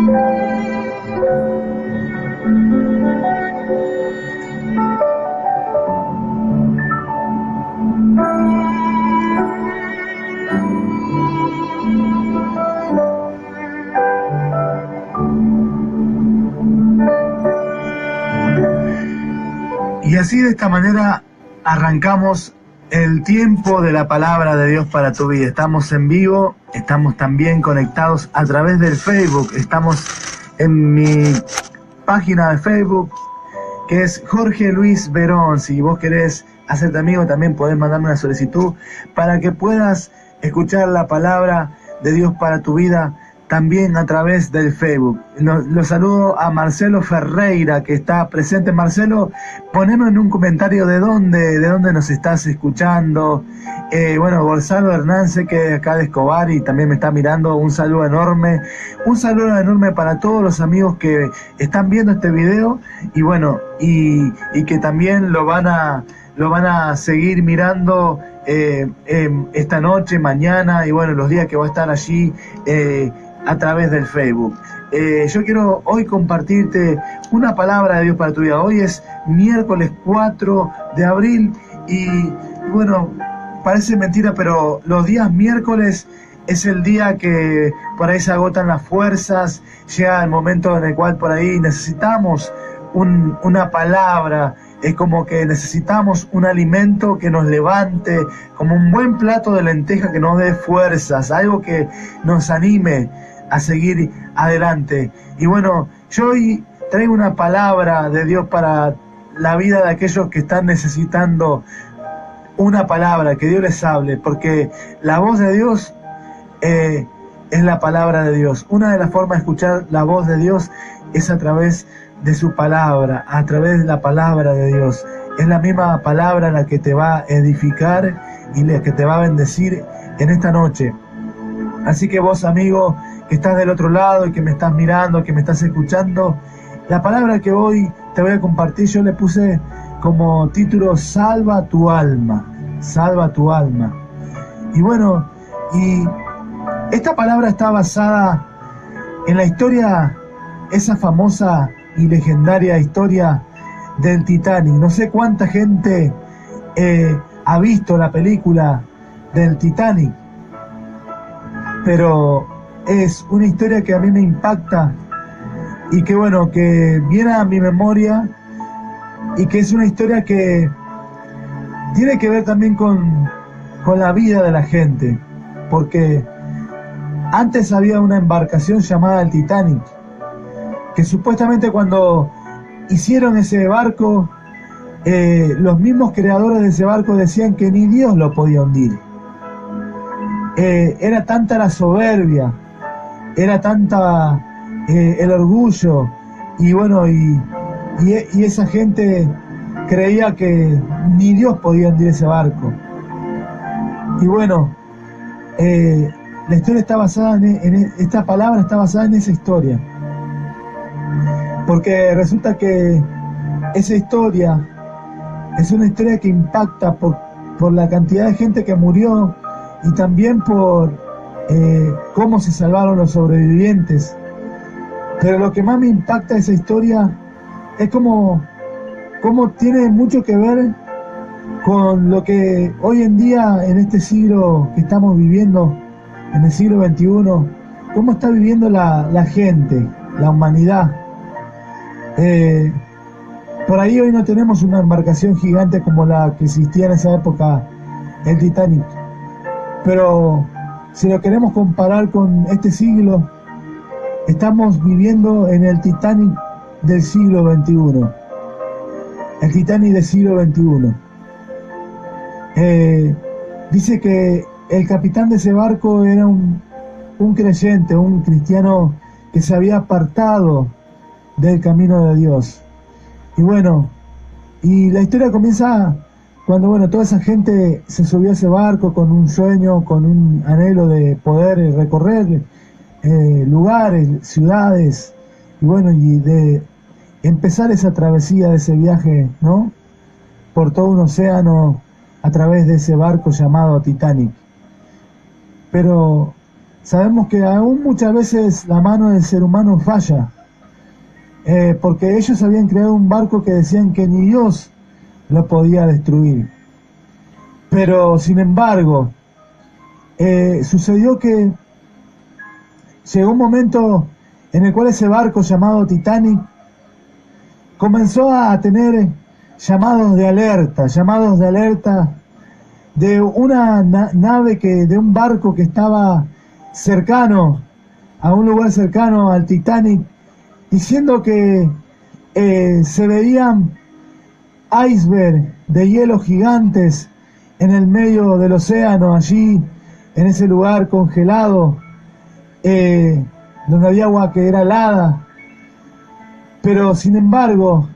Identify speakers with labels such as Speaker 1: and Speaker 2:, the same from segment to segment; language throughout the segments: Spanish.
Speaker 1: Y así, de esta manera, arrancamos el tiempo de la palabra de Dios para tu vida. Estamos en vivo, estamos también conectados a través del Facebook. Estamos en mi página de Facebook, que es Jorge Luis Verón. Si vos querés hacerte amigo, también podés mandarme una solicitud para que puedas escuchar la palabra de Dios para tu vida también a través del Facebook. Lo saludo a Marcelo Ferreira, que está presente. Marcelo, poneme en un comentario de dónde nos estás escuchando. Bueno, Gonzalo Hernández, que es acá de Escobar y también me está mirando. Un saludo enorme para todos los amigos que están viendo este video y bueno, y que también lo van a seguir mirando esta noche, mañana y bueno, los días que va a estar allí a través del Facebook. Yo quiero hoy compartirte una palabra de Dios para tu vida. Hoy es miércoles 4 de abril y bueno, parece mentira, pero los días miércoles es el día que por ahí se agotan las fuerzas, llega el momento en el cual por ahí necesitamos una palabra. Es como que necesitamos un alimento que nos levante, como un buen plato de lenteja que nos dé fuerzas, algo que nos anime a seguir adelante. Y bueno, yo hoy traigo una palabra de Dios para la vida de aquellos que están necesitando una palabra, que Dios les hable, porque la voz de Dios es la palabra de Dios. Una de las formas de escuchar la voz de Dios es a través de su palabra, a través de la palabra de Dios. Es la misma palabra la que te va a edificar y la que te va a bendecir en esta noche. Así que vos, amigo, que estás del otro lado y que me estás mirando, que me estás escuchando, la palabra que hoy te voy a compartir, yo le puse como título Salva tu alma, salva tu alma. Y bueno, y esta palabra está basada en la historia, esa famosa y legendaria historia del Titanic. No sé cuánta gente ha visto la película del Titanic, pero es una historia que a mí me impacta y que bueno, que viene a mi memoria y que es una historia que tiene que ver también con la vida de la gente, porque antes había una embarcación llamada el Titanic, que supuestamente cuando hicieron ese barco, los mismos creadores de ese barco decían que ni Dios lo podía hundir. Era tanta la soberbia, era tanta el orgullo, y bueno, y esa gente creía que ni Dios podía hundir ese barco. Y bueno, la historia está basada esta palabra está basada en esa historia, porque resulta que esa historia es una historia que impacta por la cantidad de gente que murió y también por cómo se salvaron los sobrevivientes. Pero lo que más me impacta de esa historia es cómo tiene mucho que ver con lo que hoy en día, en este siglo que estamos viviendo, en el siglo XXI, cómo está viviendo la gente, la humanidad. Por ahí hoy no tenemos una embarcación gigante como la que existía en esa época, el Titanic, pero si lo queremos comparar con este siglo, estamos viviendo en el Titanic del siglo XXI, el Titanic del siglo XXI. Dice que el capitán de ese barco era un creyente, un cristiano que se había apartado del camino de Dios. Y bueno, y la historia comienza cuando bueno, toda esa gente se subió a ese barco con un sueño, con un anhelo de poder recorrer lugares, ciudades, y bueno, y de empezar esa travesía de ese viaje, ¿no?, por todo un océano a través de ese barco llamado Titanic. Pero sabemos que aún muchas veces la mano del ser humano falla, porque ellos habían creado un barco que decían que ni Dios lo podía destruir. Pero sin embargo, sucedió que llegó un momento en el cual ese barco llamado Titanic comenzó a tener llamados de alerta de una nave de un barco que estaba cercano, a un lugar cercano al Titanic, diciendo que se veían icebergs de hielo gigantes en el medio del océano, allí, en ese lugar congelado, donde había agua que era helada. Pero sin embargo,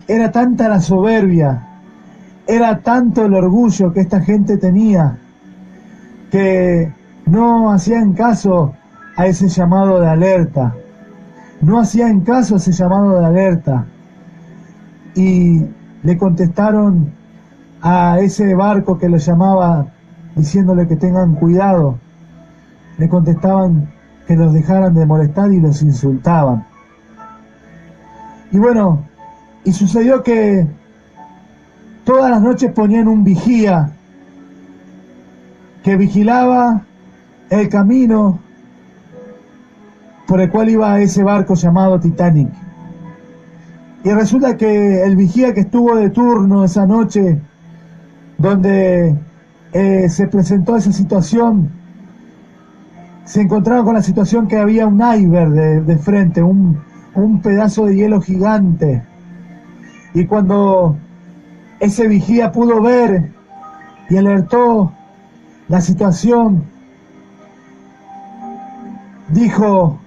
Speaker 1: era tanta la soberbia, era tanto el orgullo que esta gente tenía, que no hacían caso a ese llamado de alerta. No hacían caso a ese llamado de alerta. Y le contestaron a ese barco que lo llamaba, diciéndole que tengan cuidado. Le contestaban que los dejaran de molestar y los insultaban. Y bueno, y sucedió que todas las noches ponían un vigía que vigilaba el camino por el cual iba ese barco llamado Titanic. Y resulta que el vigía que estuvo de turno esa noche, donde se presentó esa situación, se encontraba con la situación que había un iceberg de frente, un pedazo de hielo gigante. Y cuando ese vigía pudo ver y alertó la situación, dijo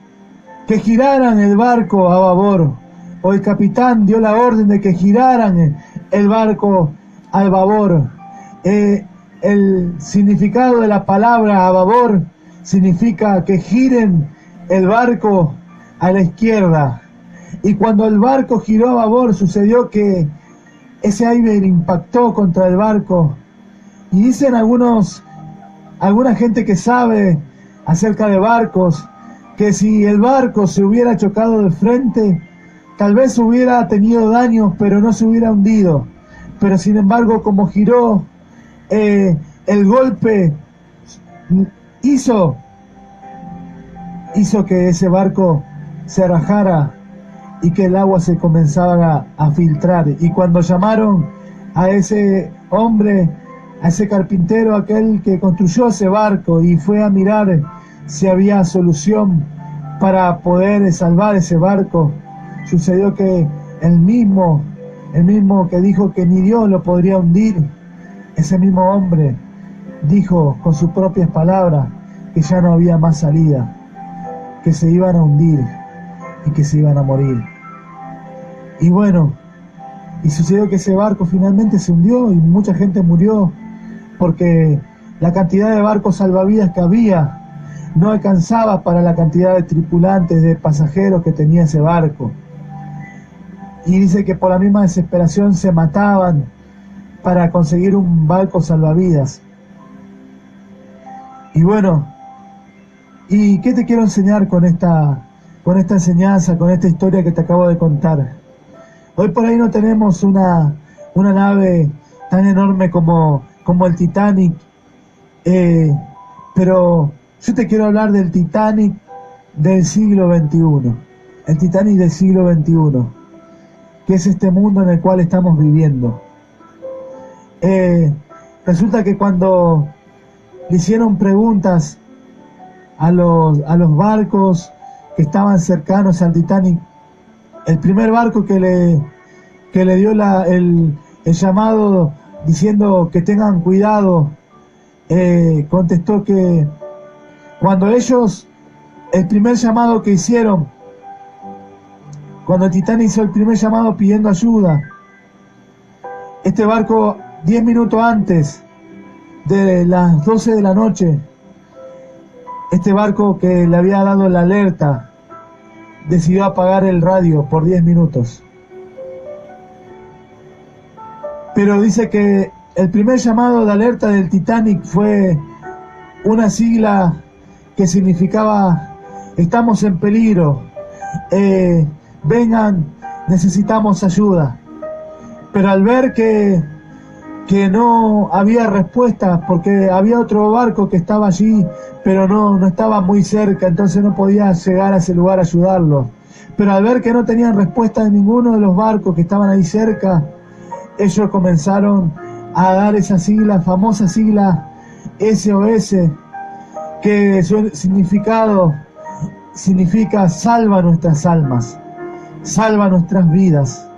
Speaker 1: que giraran el barco a babor, o el capitán dio la orden de que giraran el barco al babor. El significado de la palabra a babor significa que giren el barco a la izquierda. Y cuando el barco giró a babor, sucedió que ese iceberg impactó contra el barco. Y dicen alguna gente que sabe acerca de barcos, que si el barco se hubiera chocado de frente, tal vez hubiera tenido daños, pero no se hubiera hundido. Pero sin embargo, como giró, el golpe hizo que ese barco se rajara y que el agua se comenzara a filtrar. Y cuando llamaron a ese hombre, a ese carpintero, aquel que construyó ese barco, y fue a mirar si había solución para poder salvar ese barco, sucedió que el mismo que dijo que ni Dios lo podría hundir, ese mismo hombre dijo con sus propias palabras que ya no había más salida, que se iban a hundir y que se iban a morir. Y bueno, y sucedió que ese barco finalmente se hundió y mucha gente murió, porque la cantidad de barcos salvavidas que había no alcanzaba para la cantidad de tripulantes, de pasajeros que tenía ese barco. Y dice que por la misma desesperación se mataban para conseguir un barco salvavidas. Y bueno, ¿y qué te quiero enseñar con esta enseñanza, con esta historia que te acabo de contar? Hoy por ahí no tenemos una nave tan enorme como el Titanic, pero yo te quiero hablar del Titanic del siglo XXI, el Titanic del siglo XXI, que es este mundo en el cual estamos viviendo. Resulta que cuando le hicieron preguntas a los barcos que estaban cercanos al Titanic, el primer barco que le dio el llamado diciendo que tengan cuidado, contestó que cuando ellos, el primer llamado que hicieron, cuando el Titanic hizo el primer llamado pidiendo ayuda, este barco 10 minutos antes de las 12 de la noche, este barco que le había dado la alerta, decidió apagar el radio por 10 minutos. Pero dice que el primer llamado de alerta del Titanic fue una sigla que significaba estamos en peligro, vengan, necesitamos ayuda. Pero al ver que no había respuesta, porque había otro barco que estaba allí, pero no estaba muy cerca, entonces no podía llegar a ese lugar a ayudarlo. Pero al ver que no tenían respuesta de ninguno de los barcos que estaban ahí cerca, ellos comenzaron a dar esa sigla, famosa sigla SOS, que su significado significa salva nuestras almas, salva nuestras vidas.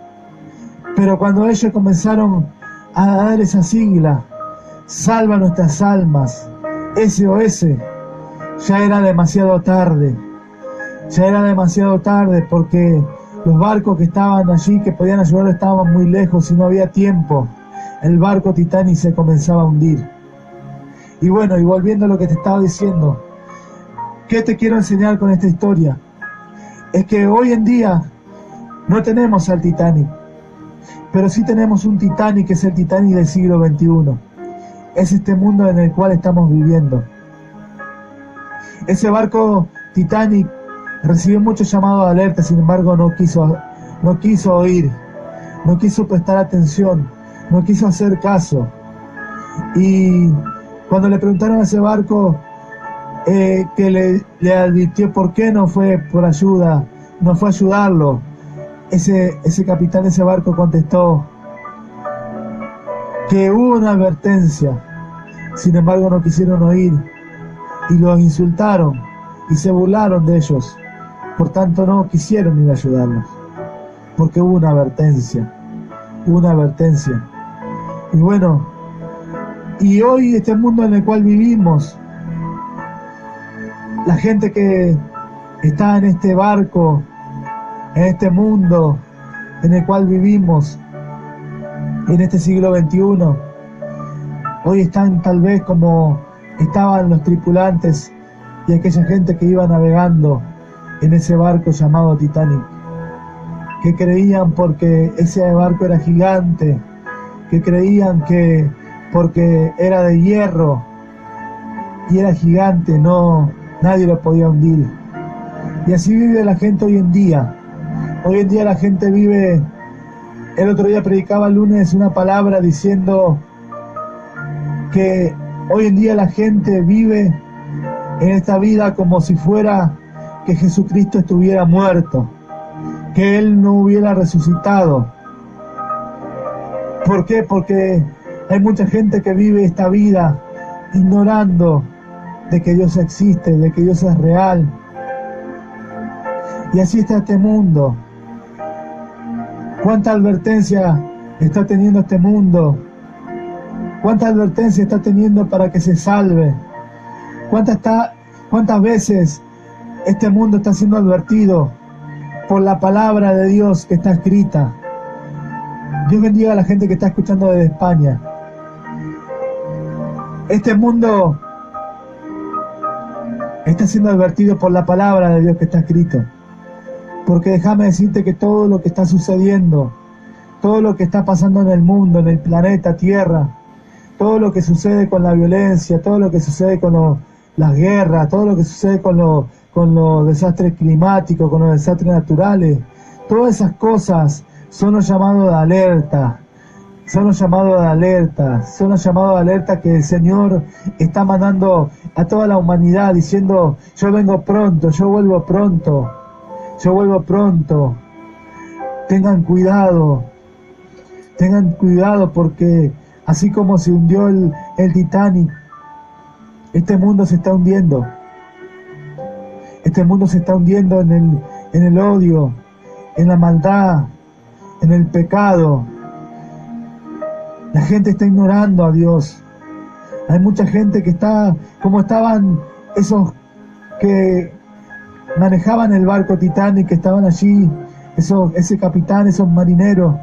Speaker 1: Pero cuando ellos comenzaron a dar esa sigla, salva nuestras almas, SOS, ya era demasiado tarde. Ya era demasiado tarde, porque los barcos que estaban allí, que podían ayudar, estaban muy lejos y no había tiempo. El barco Titanic se comenzaba a hundir. Y bueno, y volviendo a lo que te estaba diciendo, ¿qué te quiero enseñar con esta historia? Es que hoy en día no tenemos al Titanic, pero sí tenemos un Titanic, que es el Titanic del siglo XXI. Es este mundo en el cual estamos viviendo. Ese barco Titanic recibió muchos llamados de alerta, sin embargo no quiso oír, no quiso prestar atención, no quiso hacer caso. Y cuando le preguntaron a ese barco que le advirtió por qué no fue por ayuda, no fue a ayudarlo, ese capitán de ese barco contestó que hubo una advertencia, sin embargo no quisieron oír y los insultaron y se burlaron de ellos. Por tanto no quisieron ir a ayudarlos, porque hubo una advertencia, Y bueno, y hoy este mundo en el cual vivimos, la gente que está en este barco, en este mundo en el cual vivimos, en este siglo XXI, hoy están tal vez como estaban los tripulantes y aquella gente que iba navegando en ese barco llamado Titanic, que creían porque ese barco era gigante, que creían que porque era de hierro y era gigante, nadie lo podía hundir. Y así vive la gente hoy en día. Hoy en día la gente vive. El otro día predicaba el lunes una palabra diciendo que hoy en día la gente vive en esta vida como si fuera que Jesucristo estuviera muerto, que Él no hubiera resucitado. ¿Por qué? Porque hay mucha gente que vive esta vida ignorando de que Dios existe, de que Dios es real. Y así está este mundo. ¿Cuánta advertencia está teniendo este mundo? ¿Cuánta advertencia está teniendo para que se salve? ¿Cuántas veces este mundo está siendo advertido por la palabra de Dios que está escrita? Dios bendiga a la gente que está escuchando desde España. Este mundo está siendo advertido por la palabra de Dios que está escrito. Porque déjame decirte que todo lo que está sucediendo, todo lo que está pasando en el mundo, en el planeta Tierra, todo lo que sucede con la violencia, todo lo que sucede con las guerras, todo lo que sucede con los desastres climáticos, con los desastres naturales, todas esas cosas son los llamados de alerta. Son los llamados de alerta que el Señor está mandando a toda la humanidad diciendo: yo vengo pronto, yo vuelvo pronto. Tengan cuidado porque así como se hundió el Titanic, este mundo se está hundiendo. Este mundo se está hundiendo en el odio, en la maldad, en el pecado. La gente está ignorando a Dios. Hay mucha gente que está como estaban esos que manejaban el barco Titanic, que estaban allí, ese capitán, esos marineros,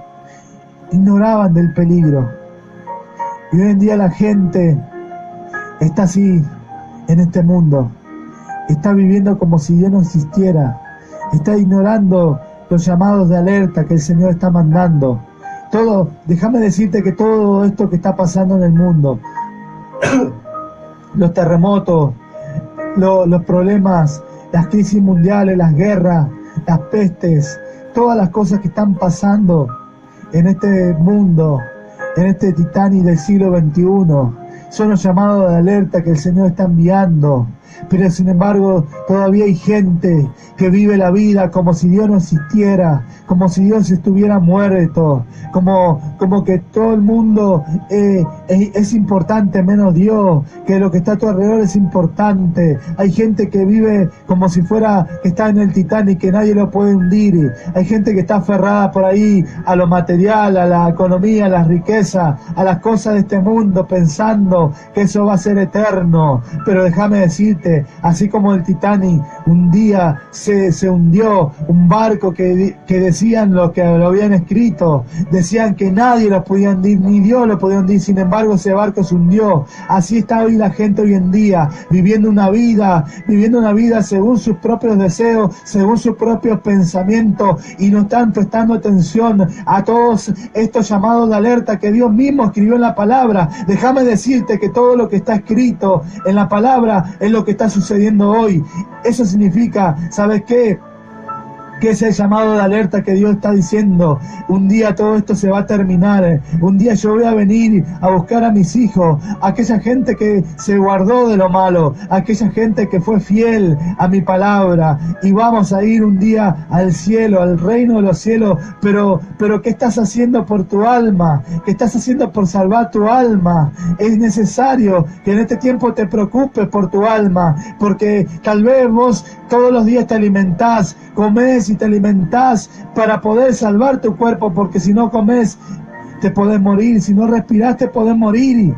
Speaker 1: ignoraban del peligro. Y hoy en día la gente está así en este mundo. Está viviendo como si Dios no existiera. Está ignorando los llamados de alerta que el Señor está mandando. Déjame decirte que todo esto que está pasando en el mundo, los terremotos, los problemas, las crisis mundiales, las guerras, las pestes, todas las cosas que están pasando en este mundo, en este Titanic del siglo XXI. Son los llamados de alerta que el Señor está enviando. Pero sin embargo todavía hay gente que vive la vida como si Dios no existiera, como si Dios estuviera muerto, como que todo el mundo es importante menos Dios, que lo que está a tu alrededor es importante. Hay gente que vive como si fuera que está en el Titanic, que nadie lo puede hundir. Hay gente que está aferrada por ahí a lo material, a la economía, a las riquezas, a las cosas de este mundo, pensando que eso va a ser eterno. Pero déjame decirte, así como el Titanic un día se hundió, un barco que decían los que lo habían escrito, decían que nadie lo podía hundir, ni Dios lo podía hundir, sin embargo ese barco se hundió. Así está hoy la gente hoy en día, viviendo una vida según sus propios deseos, según sus propios pensamientos, y no están prestando atención a todos estos llamados de alerta que Dios mismo escribió en la palabra. Déjame decirte que todo lo que está escrito en la palabra es lo que está sucediendo hoy. Eso significa, ¿sabes qué? Que es el llamado de alerta que Dios está diciendo. Un día todo esto se va a terminar. Un día yo voy a venir a buscar a mis hijos, aquella gente que se guardó de lo malo, aquella gente que fue fiel a mi palabra, y vamos a ir un día al cielo, al reino de los cielos. Pero ¿qué estás haciendo por tu alma? ¿Qué estás haciendo por salvar tu alma? Es necesario que en este tiempo te preocupes por tu alma, porque tal vez vos todos los días te alimentás, comés y te alimentás para poder salvar tu cuerpo, porque si no comes te podés morir, si no respirás te podés morir.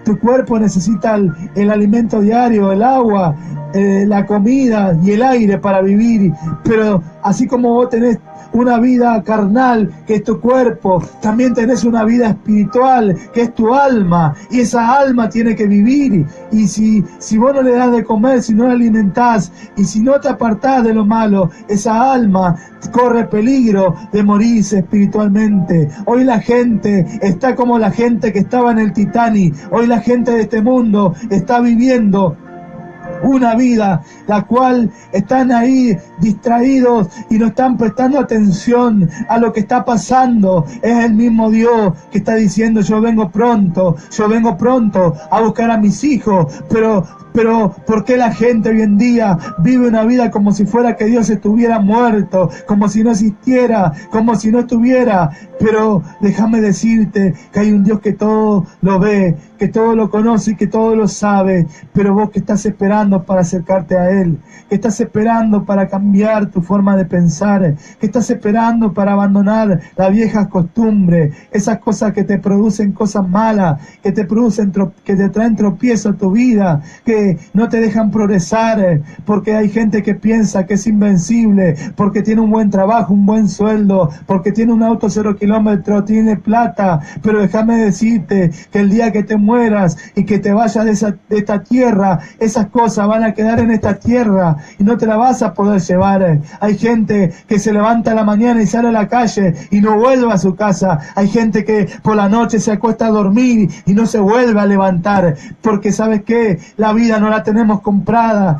Speaker 1: Tu cuerpo necesita el alimento diario, el agua, la comida y el aire para vivir. Pero así como vos tenés una vida carnal, que es tu cuerpo, también tenés una vida espiritual, que es tu alma, y esa alma tiene que vivir. Y si vos no le das de comer, si no la alimentás, y si no te apartás de lo malo, esa alma corre peligro de morirse espiritualmente. Hoy la gente está como la gente que estaba en el Titanic. Hoy la gente de este mundo está viviendo una vida la cual están ahí distraídos y no están prestando atención a lo que está pasando. Es el mismo Dios que está diciendo: yo vengo pronto a buscar a mis hijos. Pero ¿por qué la gente hoy en día vive una vida como si fuera que Dios estuviera muerto, como si no existiera, como si no estuviera? Pero déjame decirte que hay un Dios que todo lo ve, que todo lo conoce y que todo lo sabe. Pero vos, que estás esperando para acercarte a Él, que estás esperando para cambiar tu forma de pensar, que estás esperando para abandonar las viejas costumbres, esas cosas que te producen cosas malas, que te traen tropiezo a tu vida, que no te dejan progresar, porque hay gente que piensa que es invencible, porque tiene un buen trabajo, un buen sueldo, porque tiene un auto 0 kilómetros, tiene plata. Pero déjame decirte que el día que te mueras y que te vayas de esta tierra, esas cosas van a quedar en esta tierra y no te la vas a poder llevar. Hay gente que se levanta a la mañana y sale a la calle y no vuelve a su casa. Hay gente que por la noche se acuesta a dormir y no se vuelve a levantar, porque ¿sabes qué? La vida no la tenemos comprada,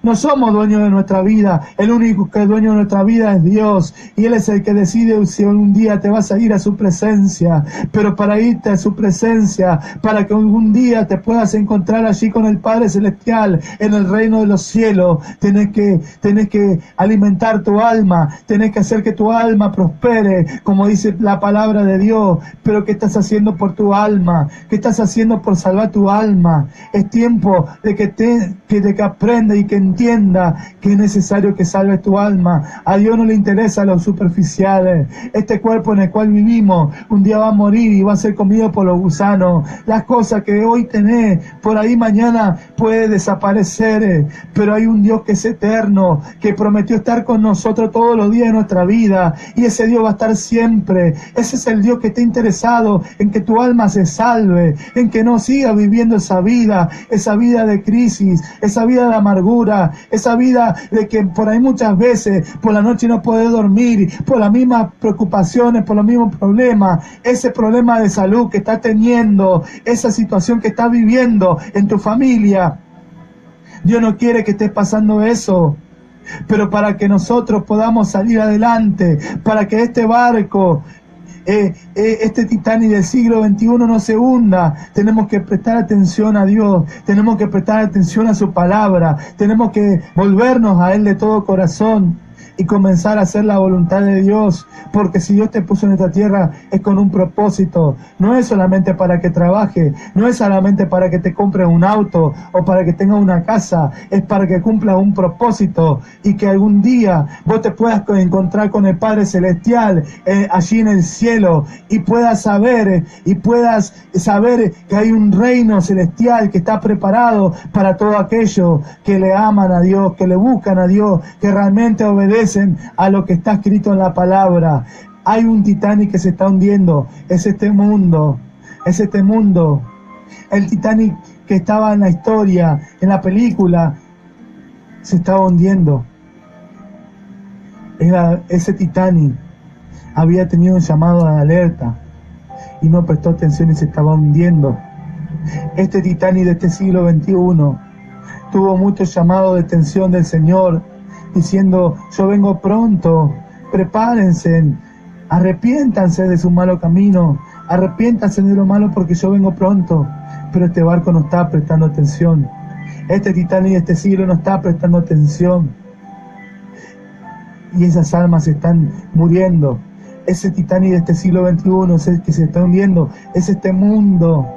Speaker 1: no somos dueños de nuestra vida. El único que es dueño de nuestra vida es Dios, y Él es el que decide si un día te vas a ir a su presencia. Pero para irte a su presencia, para que algún día te puedas encontrar allí con el Padre Celestial en el reino de los cielos, tenés que alimentar tu alma, tenés que hacer que tu alma prospere, como dice la palabra de Dios. Pero ¿qué estás haciendo por tu alma? ¿Qué estás haciendo por salvar tu alma? Es tiempo de que aprenda y que entienda que es necesario que salves tu alma. A Dios no le interesa lo superficial. Este cuerpo en el cual vivimos un día va a morir y va a ser comido por los gusanos. Las cosas que hoy tenés, por ahí mañana puede desaparecer. Pero hay un Dios que es eterno, que prometió estar con nosotros todos los días de nuestra vida, y ese Dios va a estar siempre. Ese es el Dios que está interesado en que tu alma se salve, en que no siga viviendo esa vida de crisis, esa vida de amargura, esa vida de que por ahí muchas veces por la noche no podés dormir, por las mismas preocupaciones, por los mismos problemas, ese problema de salud que estás teniendo, esa situación que estás viviendo en tu familia. Dios no quiere que estés pasando eso. Pero para que nosotros podamos salir adelante, para que este barco, este Titanic del siglo XXI no se hunda, tenemos que prestar atención a Dios, tenemos que prestar atención a su palabra, tenemos que volvernos a Él de todo corazón y comenzar a hacer la voluntad de Dios, porque si Dios te puso en esta tierra es con un propósito, no es solamente para que trabajes, no es solamente para que te compres un auto o para que tengas una casa, es para que cumplas un propósito y que algún día vos te puedas encontrar con el Padre Celestial allí en el cielo y puedas saber que hay un reino celestial que está preparado para todos aquellos que le aman a Dios, que le buscan a Dios, que realmente obedecen a lo que está escrito en la palabra. Hay un Titanic que se está hundiendo, es este mundo. El Titanic que estaba en la historia, en la película, se estaba hundiendo. Ese Titanic había tenido un llamado de alerta y no prestó atención y se estaba hundiendo. Este Titanic de este siglo XXI tuvo muchos llamados de atención del Señor, diciendo: yo vengo pronto, prepárense, arrepiéntanse de su malo camino, arrepiéntanse de lo malo porque yo vengo pronto. Pero este barco no está prestando atención, este Titanic de este siglo no está prestando atención, y esas almas se están muriendo. Ese Titanic de este siglo XXI es el que se está hundiendo, es este mundo.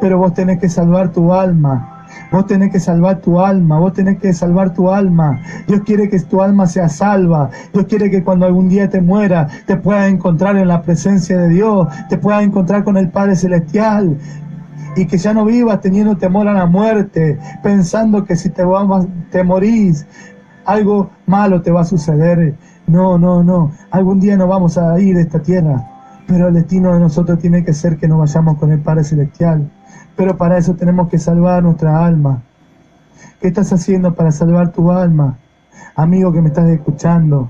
Speaker 1: Pero vos tenés que salvar tu alma. Vos tenés que salvar tu alma, vos tenés que salvar tu alma. Dios quiere que tu alma sea salva. Dios quiere que cuando algún día te muera, te puedas encontrar en la presencia de Dios, te puedas encontrar con el Padre Celestial, y que ya no vivas teniendo temor a la muerte, pensando que si te morís, algo malo te va a suceder. No. Algún día nos vamos a ir de esta tierra, pero el destino de nosotros tiene que ser que nos vayamos con el Padre Celestial. Pero para eso tenemos que salvar nuestra alma. ¿Qué estás haciendo para salvar tu alma? Amigo que me estás escuchando,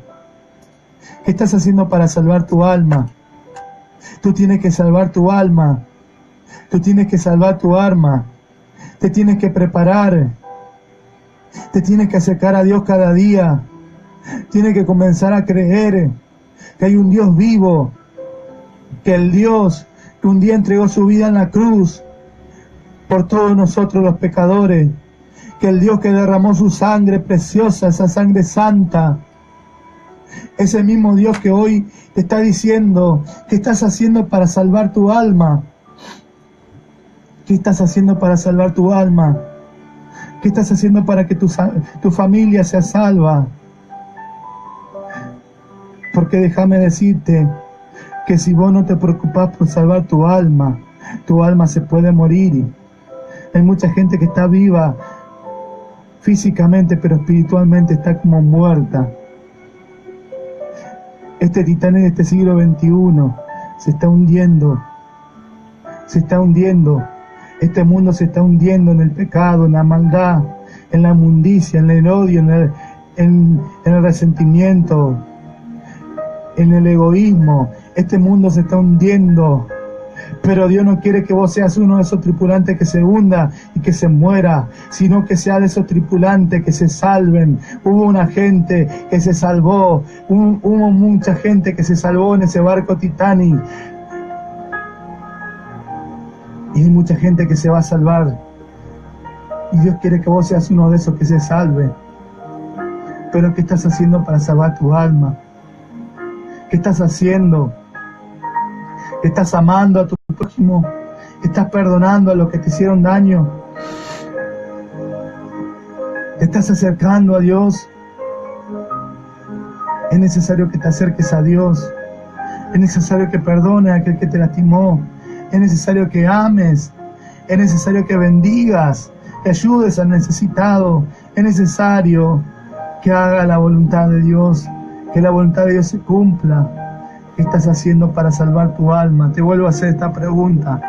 Speaker 1: ¿qué estás haciendo para salvar tu alma? Tú tienes que salvar tu alma. Tú tienes que salvar tu alma. Te tienes que preparar. Te tienes que acercar a Dios cada día. Tienes que comenzar a creer que hay un Dios vivo, que el Dios que un día entregó su vida en la cruz por todos nosotros los pecadores, que el Dios que derramó su sangre preciosa, esa sangre santa, ese mismo Dios que hoy te está diciendo: ¿qué estás haciendo para salvar tu alma? ¿Qué estás haciendo para salvar tu alma? ¿Qué estás haciendo para que tu familia sea salva? Porque déjame decirte que si vos no te preocupás por salvar tu alma se puede morir. Hay mucha gente que está viva físicamente, pero espiritualmente está como muerta. Este Titanic de este siglo XXI se está hundiendo. Este mundo se está hundiendo en el pecado, en la maldad, en la inmundicia, en el odio, en el resentimiento, en el egoísmo. Este mundo se está hundiendo. Pero Dios no quiere que vos seas uno de esos tripulantes que se hunda y que se muera, sino que sea de esos tripulantes que se salven. Hubo una gente que se salvó, hubo mucha gente que se salvó en ese barco Titanic. Y hay mucha gente que se va a salvar. Y Dios quiere que vos seas uno de esos que se salve. Pero ¿qué estás haciendo para salvar tu alma? ¿Qué estás haciendo? ¿Estás amando a tu prójimo? ¿Estás perdonando a los que te hicieron daño? ¿Te estás acercando a Dios? Es necesario que te acerques a Dios. Es necesario que perdones a aquel que te lastimó. Es necesario que ames. Es necesario que bendigas, que ayudes al necesitado. Es necesario que haga la voluntad de Dios, que la voluntad de Dios se cumpla. ¿Qué estás haciendo para salvar tu alma? Te vuelvo a hacer esta pregunta.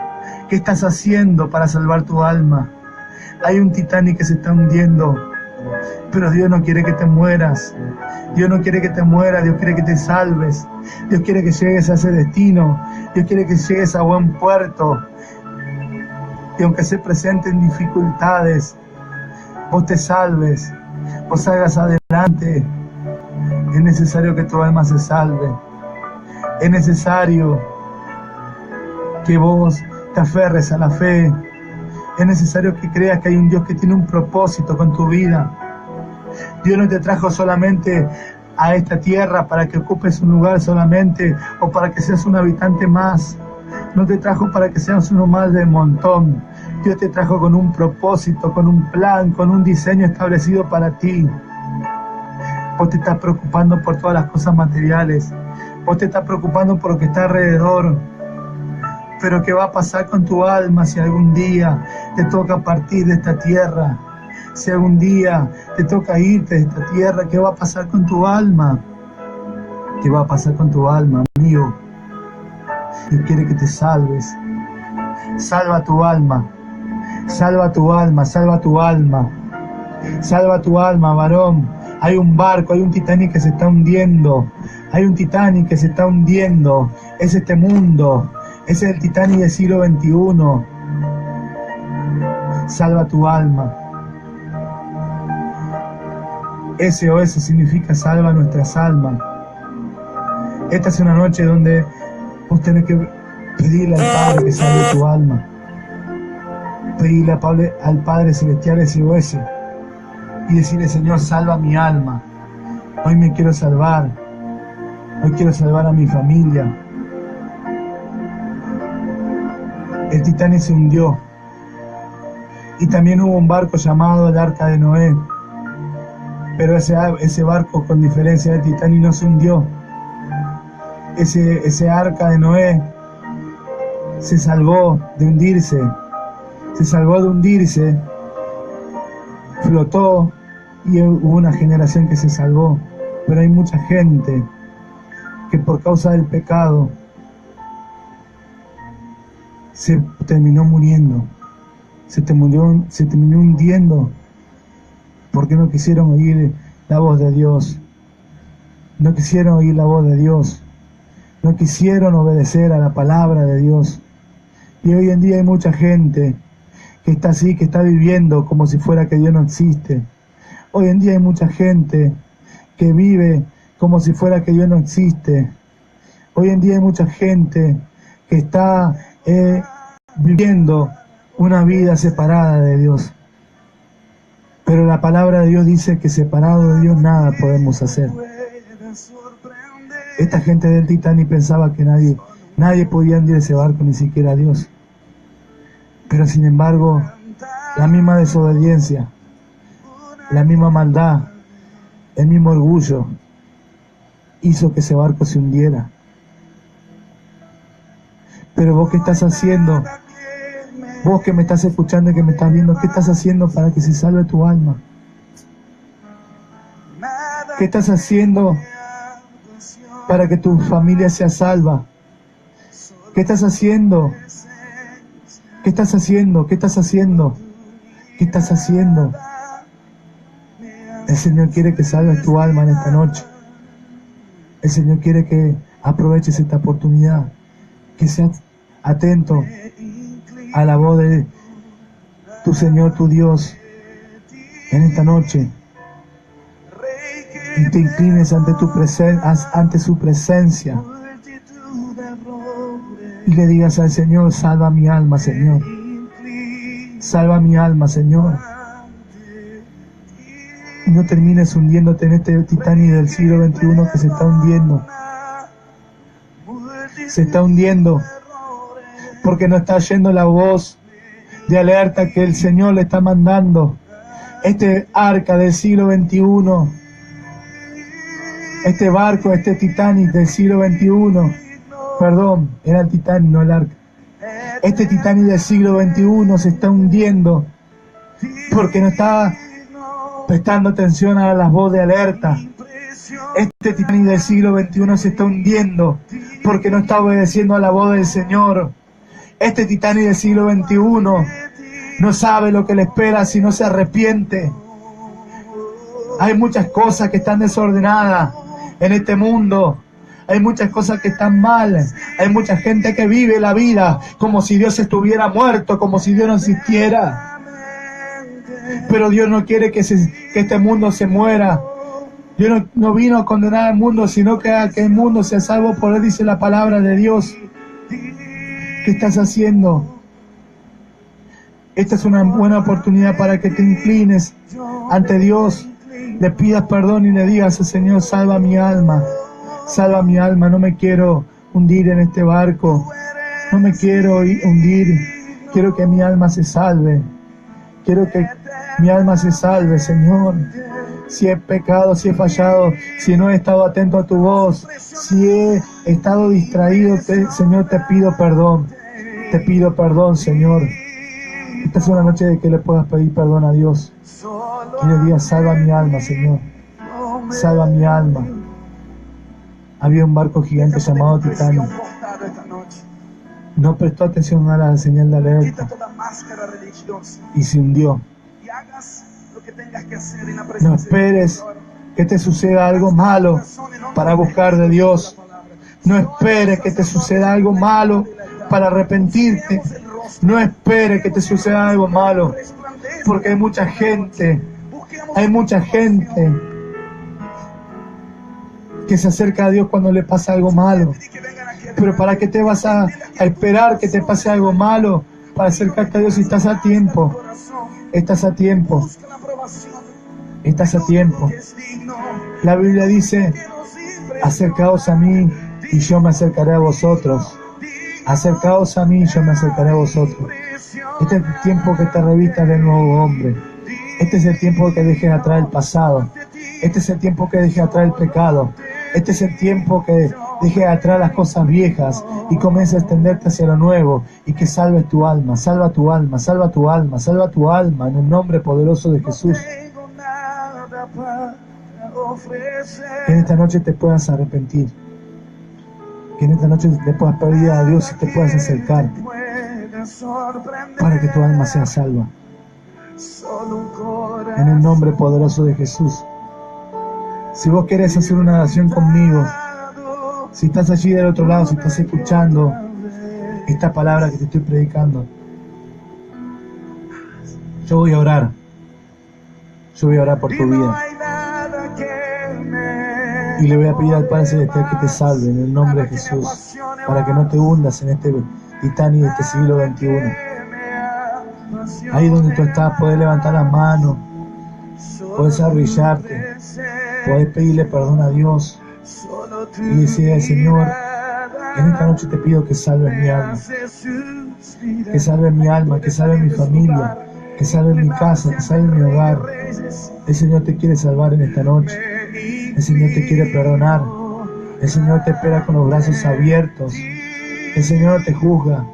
Speaker 1: ¿Qué estás haciendo para salvar tu alma? Hay un Titanic que se está hundiendo, pero Dios no quiere que te mueras. Dios no quiere que te mueras, Dios quiere que te salves. Dios quiere que llegues a ese destino. Dios quiere que llegues a buen puerto. Y aunque se presenten dificultades, vos te salves, vos salgas adelante. Es necesario que tu alma se salve. Es necesario que vos te aferres a la fe. Es necesario que creas que hay un Dios que tiene un propósito con tu vida. Dios no te trajo solamente a esta tierra para que ocupes un lugar solamente o para que seas un habitante más. No te trajo para que seas uno más del montón. Dios te trajo con un propósito, con un plan, con un diseño establecido para ti. Vos te estás preocupando por todas las cosas materiales. Vos te estás preocupando por lo que está alrededor. Pero ¿qué va a pasar con tu alma si algún día te toca partir de esta tierra? Si algún día te toca irte de esta tierra, ¿qué va a pasar con tu alma? ¿Qué va a pasar con tu alma, amigo? Dios quiere que te salves. Salva tu alma. Salva tu alma, salva tu alma. Salva tu alma, varón. Hay un barco, hay un Titanic que se está hundiendo. Hay un Titanic que se está hundiendo. Es este mundo. Es el Titanic del siglo XXI. Salva tu alma. SOS significa salva nuestras almas. Esta es una noche donde vos tenés que pedirle al Padre que salve tu alma. Pedirle al Padre Celestial SOS y decirle: Señor, salva mi alma. Hoy me quiero salvar. Hoy quiero salvar a mi familia. El Titanic se hundió. Y también hubo un barco llamado el Arca de Noé. Pero ese barco, con diferencia del Titanic, no se hundió. Ese Arca de Noé se salvó de hundirse. Se salvó de hundirse. Flotó y hubo una generación que se salvó. Pero hay mucha gente que por causa del pecado se terminó muriendo. Se terminó hundiendo porque no quisieron oír la voz de Dios. No quisieron oír la voz de Dios. No quisieron obedecer a la palabra de Dios. Y hoy en día hay mucha gente que está así, que está viviendo como si fuera que Dios no existe. Hoy en día hay mucha gente que vive como si fuera que Dios no existe. Hoy en día hay mucha gente que está viviendo una vida separada de Dios. Pero la palabra de Dios dice que separado de Dios nada podemos hacer. Esta gente del Titanic pensaba que nadie podía hundir ese barco, ni siquiera Dios. Pero sin embargo, la misma desobediencia, la misma maldad, el mismo orgullo, hizo que ese barco se hundiera. Pero vos, ¿qué estás haciendo? Vos que me estás escuchando y que me estás viendo, ¿qué estás haciendo para que se salve tu alma? ¿Qué estás haciendo para que tu familia sea salva? ¿Qué estás haciendo? ¿Qué estás haciendo? ¿Qué estás haciendo? ¿Qué estás haciendo? El Señor quiere que salves tu alma en esta noche. El Señor quiere que aproveches esta oportunidad, que seas atento a la voz de tu Señor, tu Dios, en esta noche, y te inclines ante su presencia y le digas al Señor: salva mi alma, Señor, salva mi alma, Señor. Y no termines hundiéndote en este Titanic del siglo XXI que se está hundiendo. Se está hundiendo porque no está yendo la voz de alerta que el Señor le está mandando. Este arca del siglo XXI, este barco, este Titanic del siglo XXI, perdón, era el Titanic, no el arca. Este Titanic del siglo XXI se está hundiendo porque no está prestando atención a las voces de alerta. Este Titanic del siglo XXI se está hundiendo porque no está obedeciendo a la voz del Señor. Este Titanic del siglo XXI no sabe lo que le espera si no se arrepiente. Hay muchas cosas que están desordenadas en este mundo. Hay muchas cosas que están mal. Hay mucha gente que vive la vida como si Dios estuviera muerto, como si Dios no existiera. Pero Dios no quiere que este mundo se muera. Dios no vino a condenar al mundo, sino que a que el mundo sea salvo por él, dice la palabra de Dios. ¿Qué estás haciendo? Esta es una buena oportunidad para que te inclines ante Dios, le pidas perdón y le digas al Señor, salva mi alma, no me quiero hundir en este barco, no me quiero hundir, quiero que mi alma se salve, quiero que mi alma se salve, Señor. Si he pecado, si he fallado, si no he estado atento a tu voz, si he estado distraído, Señor, te pido perdón, Señor. Esta es una noche de que le puedas pedir perdón a Dios. Que le digas, salva mi alma, Señor. Salva mi alma. Había un barco gigante llamado Titanic. No prestó atención a la señal de alerta y se hundió. No esperes que te suceda algo malo para buscar de Dios. No esperes que te suceda algo malo para arrepentirte. No esperes que te suceda algo malo, porque hay mucha gente que se acerca a Dios cuando le pasa algo malo. Pero ¿para qué te vas a esperar que te pase algo malo para acercarte a Dios si estás a tiempo? Estás a tiempo. La Biblia dice, acercaos a mí y yo me acercaré a vosotros. Acercaos a mí y yo me acercaré a vosotros. Este es el tiempo que te revistas de nuevo hombre. Este es el tiempo que dejes atrás el pasado. Este es el tiempo que dejes atrás el pecado. Este es el tiempo que dejes atrás las cosas viejas y comiences a extenderte hacia lo nuevo y que salves tu alma, salva tu alma, salva tu alma, salva tu alma en el nombre poderoso de Jesús. Que en esta noche te puedas arrepentir. Que en esta noche le puedas pedir a Dios y te puedas acercar para que tu alma sea salva. En el nombre poderoso de Jesús. Si vos querés hacer una oración conmigo, si estás allí del otro lado, si estás escuchando esta palabra que te estoy predicando, yo voy a orar. Yo voy a orar por tu vida. Y le voy a pedir al Padre Celestial que te salve en el nombre de Jesús, para que no te hundas en este Titanic de este siglo XXI. Ahí donde tú estás, puedes levantar las manos, puedes arrodillarte, puedes pedirle perdón a Dios y decirle, Señor, en esta noche te pido que salves mi alma, que salves mi alma, que salves mi familia, que salves mi casa, que salves mi hogar. El Señor te quiere salvar en esta noche. El Señor te quiere perdonar. El Señor te espera con los brazos abiertos. El Señor no te juzga.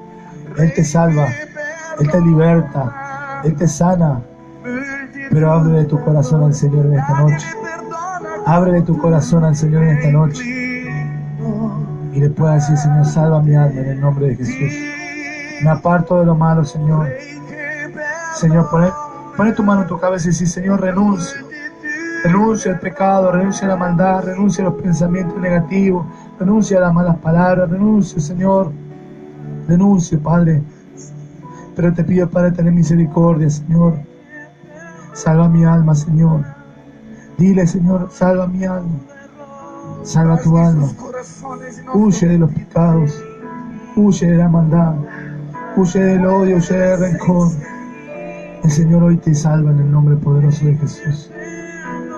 Speaker 1: Él te salva. Él te liberta. Él te sana. Pero ábrele tu corazón al Señor en esta noche. Ábrele tu corazón al Señor en esta noche. Y le puedas decir, Señor, salva mi alma en el nombre de Jesús. Me aparto de lo malo, Señor. Señor, pone tu mano en tu cabeza y decir, Señor, renuncio. Renuncia al pecado, renuncia a la maldad, renuncia a los pensamientos negativos, renuncia a las malas palabras, renuncio, Señor, renuncio, Padre. Pero te pido, Padre, tener misericordia, Señor. Salva mi alma, Señor. Dile, Señor, salva mi alma. Salva tu alma. Huye de los pecados, huye de la maldad, huye del odio, huye del rencor. El Señor hoy te salva en el nombre poderoso de Jesús.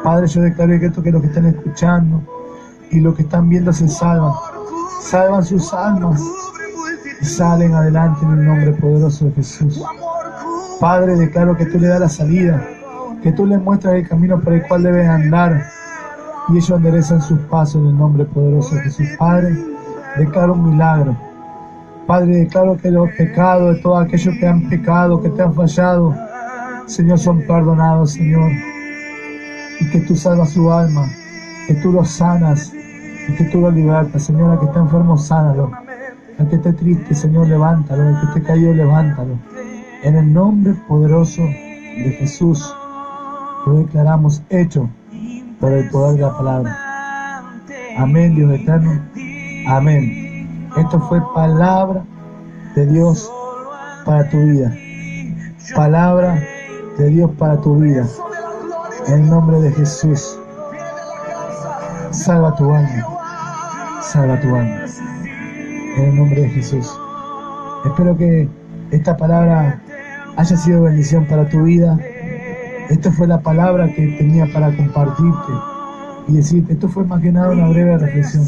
Speaker 1: Padre, yo declaro que los que están escuchando y los que están viendo se salvan sus almas y salen adelante en el nombre poderoso de Jesús. Padre, declaro que tú le das la salida, que tú les muestras el camino por el cual deben andar y ellos enderezan sus pasos en el nombre poderoso de Jesús. Padre, declaro un milagro. Padre, declaro que los pecados de todos aquellos que han pecado, que te han fallado, Señor, son perdonados, Señor. Y que tú salvas su alma, que tú lo sanas y que tú lo libertas. Señor, al que está enfermo, sánalo. Al que esté triste, Señor, levántalo. Al que esté caído, levántalo. En el nombre poderoso de Jesús, lo declaramos hecho por el poder de la palabra. Amén, Dios eterno. Amén. Esto fue palabra de Dios para tu vida. Palabra de Dios para tu vida. En el nombre de Jesús. Salva tu alma. Salva tu alma. En el nombre de Jesús. Espero que esta palabra haya sido bendición para tu vida. Esta fue la palabra que tenía para compartirte y decirte, esto fue más que nada una breve reflexión.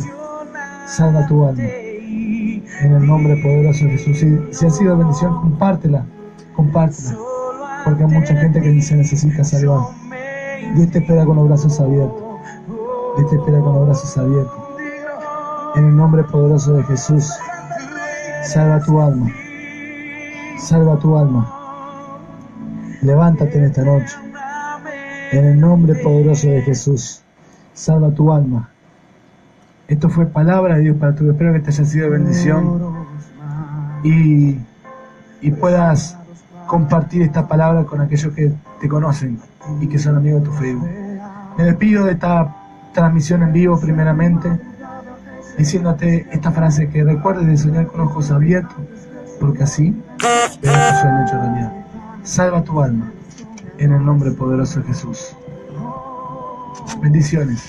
Speaker 1: Salva tu alma. En el nombre poderoso de Jesús. Si ha sido bendición, compártela. Compártela. Porque hay mucha gente que se necesita salvar. Dios te espera con los brazos abiertos. Dios te espera con los brazos abiertos. En el nombre poderoso de Jesús. Salva tu alma. Salva tu alma. Levántate en esta noche. En el nombre poderoso de Jesús. Salva tu alma. Esto fue palabra de Dios para tu vida. Espero que te haya sido de bendición y puedas compartir esta palabra con aquellos que te conocen y que son amigos de tu Facebook. Me despido de esta transmisión en vivo primeramente diciéndote esta frase: que recuerdes de soñar con ojos abiertos, porque así verás tu sueño hecho realidad. Salva tu alma en el nombre poderoso de Jesús. Bendiciones.